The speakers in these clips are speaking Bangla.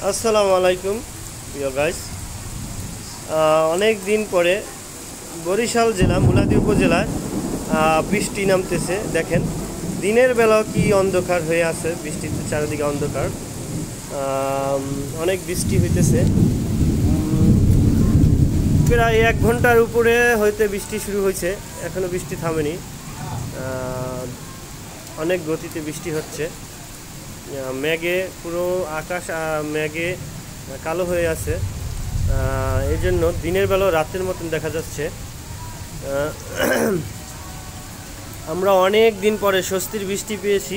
আসসালামু আলাইকুম প্রিয় গাইস। অনেক দিন পরে বরিশাল জেলা মুলাদি উপজেলায় বৃষ্টি নামতেছে। দেখেন দিনের বেলা কি অন্ধকার হয়ে আছে, বৃষ্টিতে চারিদিকে অন্ধকার। অনেক বৃষ্টি হইতেছে, প্রায় 1 ঘন্টার উপরে হইতে বৃষ্টি শুরু হয়েছে, এখনও বৃষ্টি থামেনি। অনেক গতিতে বৃষ্টি হচ্ছে। মেঘে পুরো আকাশ মেঘে কালো হয়ে আছে, এই জন্য দিনের বেলা রাতের মতন দেখা যাচ্ছে। আমরা অনেক দিন পরে স্বস্তির বৃষ্টি পেয়েছি।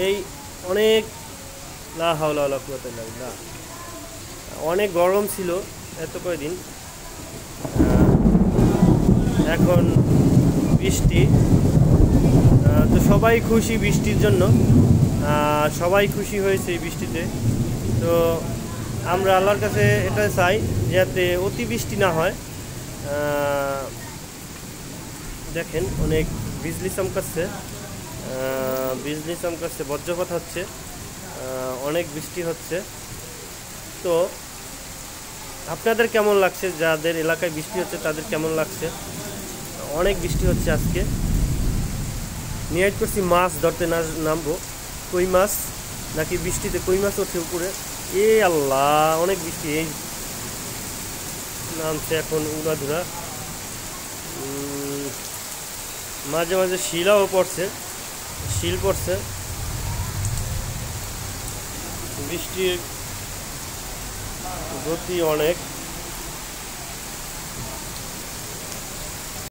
এই অনেক লা হাওলা ওয়ালা কুওয়াতা ইল্লা বিল্লাহ। অনেক গরম ছিল এত কয়দিন, এখন বৃষ্টি। তো সবাই খুশি বৃষ্টির জন্য, সবাই খুশি হয়েছে এই বৃষ্টিতে। তো আমরা আল্লাহর কাছে এটা চাই যাতে অতিবৃষ্টি না হয়। দেখেন অনেক বিজলি চমকাচ্ছে, বজ্রপাত হচ্ছে, অনেক বৃষ্টি হচ্ছে। তো আপনাদের কেমন লাগছে? যাদের এলাকায় বৃষ্টি হচ্ছে তাদের কেমন লাগছে? অনেক বৃষ্টি হচ্ছে আজকে। নিয়ত করছি মাছ ধরতে নামবো। কই মাছ নাকি বৃষ্টিতে কই মাছ ওঠে উপরে। এ আল্লাহ, অনেক বৃষ্টি। এই নামছে এখন উড়াধুরা, মাঝে মাঝে শিলাও পড়ছে, শিল পড়ছে। বৃষ্টির গতি অনেক।